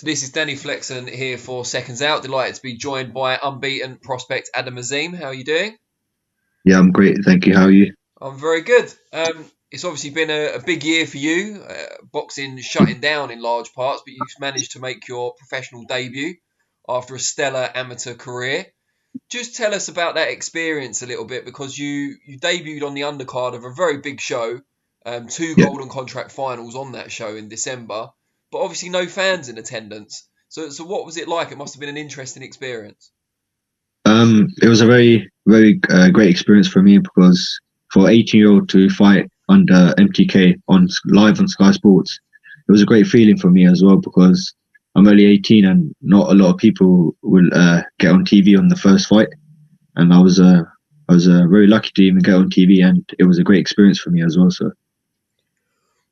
So this is Danny Flexen here for Seconds Out. Delighted to be joined by unbeaten prospect Adam Azim. How are you doing? Yeah, I'm great. Thank you. How are you? I'm very good. It's obviously been a big year for you. Boxing shutting down in large parts, but you've managed to make your professional debut after a stellar amateur career. Just tell us about that experience a little bit, because you debuted on the undercard of a very big show, two Yeah. Golden Contract finals on that show in December, but obviously no fans in attendance. So what was it like? It must have been an interesting experience. It was a very great experience for me because for 18-year-old to fight under MTK on live on Sky Sports, it was a great feeling for me as well because I'm only 18 and not a lot of people will get on TV on the first fight, and I was very lucky to even get on TV, and it was a great experience for me as well. So,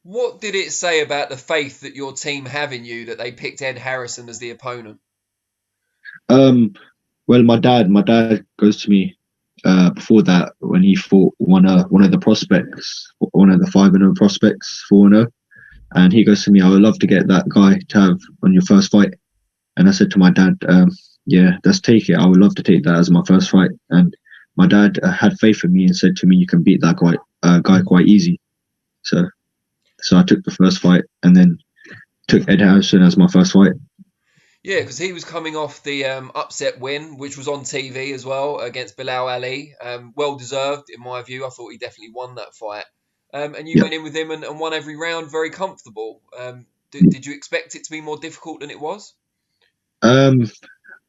What did it say about the faith that your team have in you that they picked Ed Harrison as the opponent? um, well, my dad goes to me before that when he fought one of the prospects, one of the 5-0 prospects, 4-0, and he goes to me, "I would love to get that guy to have on your first fight." And I said to my dad, "Yeah, let's take it. I would love to take that as my first fight." And my dad had faith in me and said to me, "You can beat that guy quite easy." So, so I took the first fight and then took Ed Harrison as my first fight. Yeah, because he was coming off the upset win, which was on TV as well against Bilal Ali. Well deserved, in my view. I thought he definitely won that fight. And you Yeah. went in with him and won every round very comfortable. Did you expect it to be more difficult than it was? Um,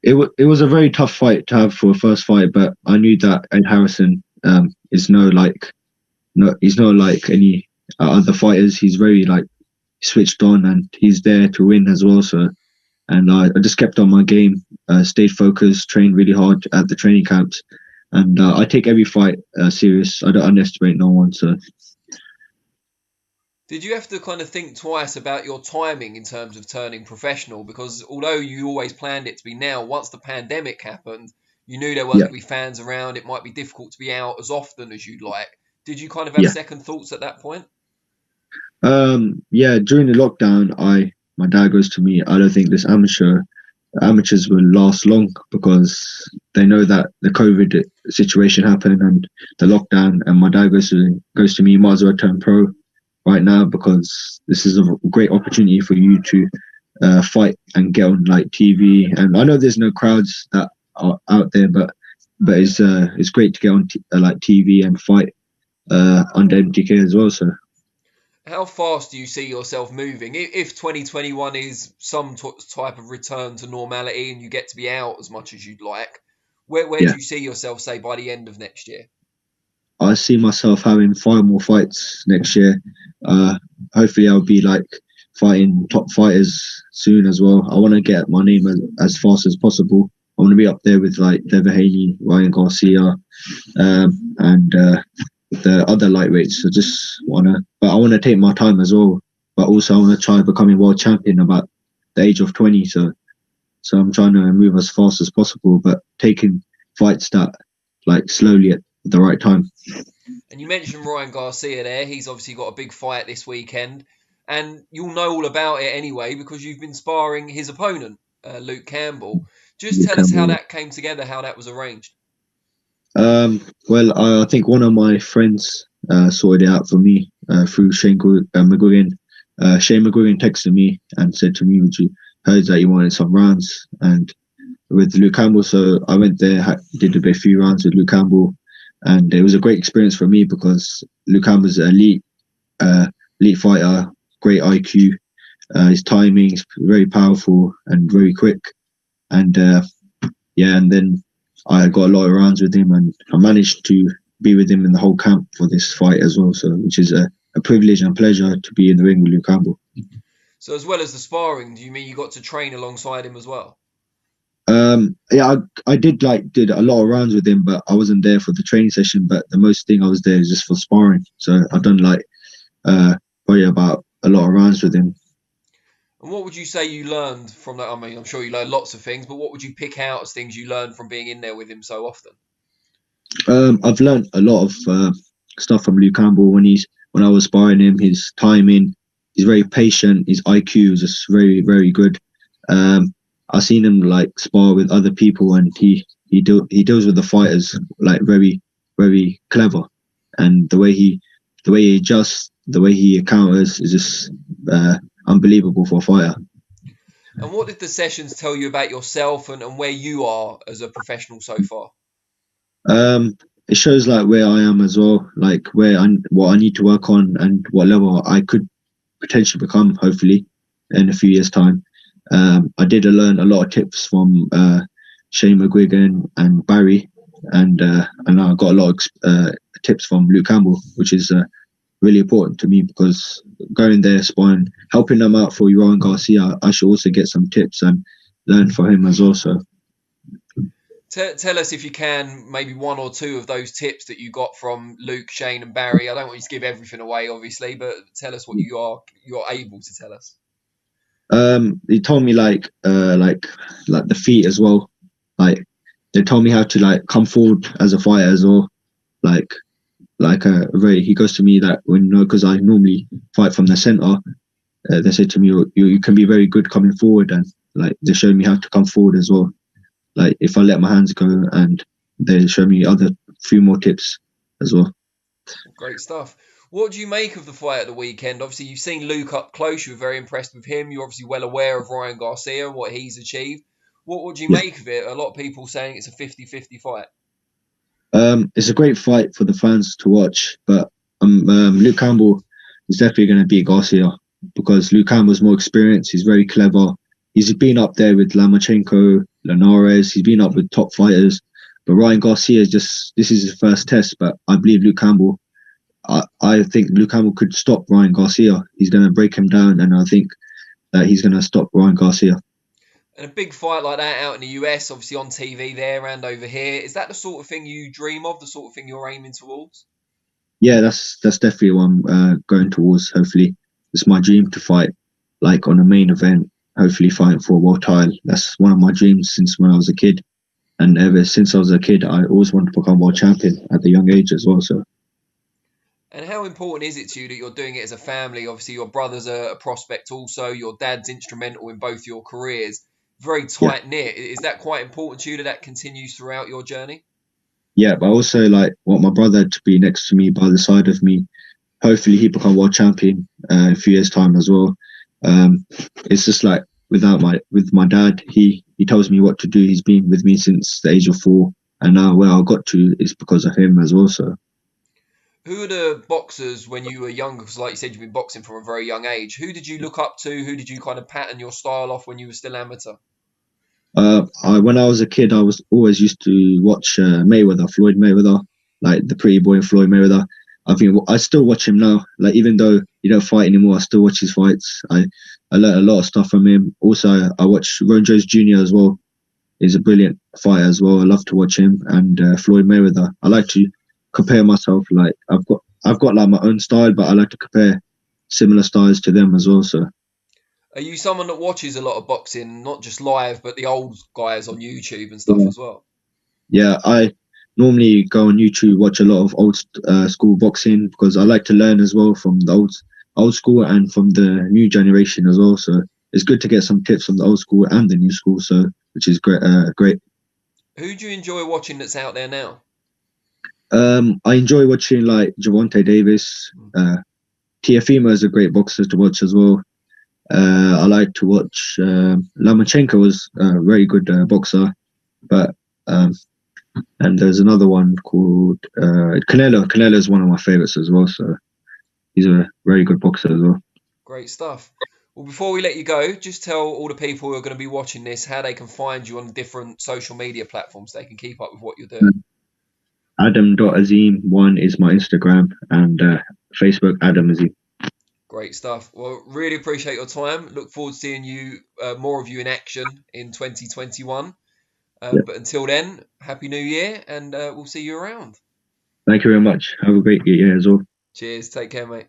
it was a very tough fight to have for a first fight, but I knew that Ed Harrison is he's not like any other fighters. He's very like switched on and he's there to win as well. So and I just kept on my game, stayed focused, trained really hard at the training camps, and I take every fight serious. I don't underestimate no one. So Did you have to kind of think twice about your timing in terms of turning professional? Because although you always planned it to be now, once the pandemic happened, you knew there weren't yeah, going to be fans around. It might be difficult to be out as often as you'd like. Did you kind of have yeah, second thoughts at that point? yeah. During the lockdown, I my dad goes to me, "I don't think this amateurs will last long because they know that the COVID situation happened and the lockdown." And my dad goes to me, "You might as well turn pro right now because this is a great opportunity for you to fight and get on like TV." And I know there's no crowds that are out there, but it's great to get on like TV and fight under MTK as well. So How fast do you see yourself moving? If 2021 is some type of return to normality and you get to be out as much as you'd like, where do yeah, you see yourself, say, by the end of next year? I see myself having 5 more fights next year. Uh, Hopefully, I'll be like fighting top fighters soon as well. I want to get my name as fast as possible. I want to be up there with like Devin Haney, Ryan Garcia, and the other lightweights. But I want to take my time as well. But also, I want to try becoming world champion about the age of 20. So I'm trying to move as fast as possible, but taking fights that like slowly at the right time. And you mentioned Ryan Garcia there. He's obviously got a big fight this weekend, and you'll know all about it anyway because you've been sparring his opponent, Luke Campbell. Just You tell us how can. that came together, how that was arranged. Well, I think one of my friends sorted it out for me through McGuigan. Shane McGuigan texted me and said to me, "Would you heard that you wanted some rounds?" And with Luke Campbell, so I went there, did a few rounds with Luke Campbell, and it was a great experience for me because Luke Campbell's an elite fighter, great IQ. His timing is very powerful and very quick, and yeah, and then I got a lot of rounds with him, and I managed to be with him in the whole camp for this fight as well. So, which is a privilege and pleasure to be in the ring with Luke Campbell. So, as well as the sparring, do you mean you got to train alongside him as well? Yeah, I did a lot of rounds with him, but I wasn't there for the training session. But the most thing I was there is just for sparring. So I've done like probably about a lot of rounds with him. And what would you say you learned from that? I mean, I'm sure you learned lots of things, but what would you pick out as things you learned from being in there with him so often? I've learned a lot of stuff from Luke Campbell when I was sparring him. His timing, he's very patient. His IQ is just very good. I've seen him like spar with other people, and he deals with the fighters like very very clever, and the way he adjusts, the way he counters is just unbelievable for a fighter. And what did the sessions tell you about yourself and where you are as a professional so far? It shows like where I am as well, like what I need to work on and what level I could potentially become, hopefully, in a few years' time. I did learn a lot of tips from Shane McGuigan and Barry, and I got a lot of tips from Luke Campbell, which is really important to me because going there, sparring, helping them out for Ryan Garcia, I should also get some tips and learn for him as well. So. Tell us, if you can, maybe one or two of those tips that you got from Luke, Shane, and Barry. I don't want you to give everything away, obviously, but tell us what you're able to tell us. He told me like the feet as well. Like they told me how to like come forward as a fighter as well. He goes to me that when because I normally fight from the center. They said to me you can be very good coming forward, and like they showed me how to come forward as well. Like if I let my hands go, and they show me other few more tips as well. Great stuff. What do you make of the fight at the weekend? Obviously, you've seen Luke up close. You were very impressed with him. You're obviously well aware of Ryan Garcia and what he's achieved. What do you make of it? A lot of people saying it's a 50-50 fight. It's a great fight for the fans to watch, but Luke Campbell is definitely going to beat Garcia because Luke Campbell's more experienced. He's very clever. He's been up there with Lomachenko, Linares. He's been up with top fighters. But Ryan Garcia this is his first test. But I believe Luke Campbell. I think Luke Campbell could stop Ryan Garcia. He's going to break him down, and I think that he's going to stop Ryan Garcia. And a big fight like that out in the US, obviously on TV there and over here, is that the sort of thing you dream of, the sort of thing you're aiming towards? Yeah, that's definitely what I'm going towards. Hopefully, it's my dream to fight like on a main event. Hopefully, fighting for a world title. That's one of my dreams since when I was a kid, and ever since I was a kid, I always wanted to become world champion at a young age as well. So. And how important is it to you that you're doing it as a family? Obviously, your brother's a prospect also. Your dad's instrumental in both your careers. Very tight-knit. Is that quite important to you that continues throughout your journey? Yeah, but I also like want my brother to be next to me, by the side of me. Hopefully, he become world champion in a few years' time as well. It's just like with my dad, he tells me what to do. He's been with me since the age of 4, and now where I got to is because of him as well. So. Who are the boxers when you were younger? Because like you said, you've been boxing from a very young age. Who did you look up to? Who did you kind of pattern your style off when you were still amateur? When I was a kid, I was always used to watch Floyd Mayweather, like the pretty boy Floyd Mayweather. I still watch him now. Like even though he don't fight anymore, I still watch his fights. I learned a lot of stuff from him. Also, I watch Ron Jones Jr. as well. He's a brilliant fighter as well. I love to watch him and Floyd Mayweather. I like to compare myself. Like I've got like my own style, but I like to compare similar styles to them as well. So. Are you someone that watches a lot of boxing, not just live, but the old guys on YouTube and stuff as well? Yeah, I normally go on YouTube, watch a lot of old school boxing because I like to learn as well from the old school and from the new generation as well. So it's good to get some tips from the old school and the new school. So which is great. Great. Who do you enjoy watching that's out there now? I enjoy watching like Gervonta Davis. Teofimo is a great boxer to watch as well. I like to watch Lomachenko was a very good boxer, but and there's another one called Canelo. Canelo is one of my favorites as well, so he's a very good boxer as well. Great stuff. Well, before we let you go, just tell all the people who are going to be watching this how they can find you on different social media platforms. They can keep up with what you're doing. Adam.Azim one is my Instagram, and Facebook Adam Azim. Great stuff. Well, really appreciate your time. Look forward to seeing you, more of you in action in 2021. But until then, Happy New Year, and we'll see you around. Thank you very much. Have a great year as well. Cheers. Take care, mate.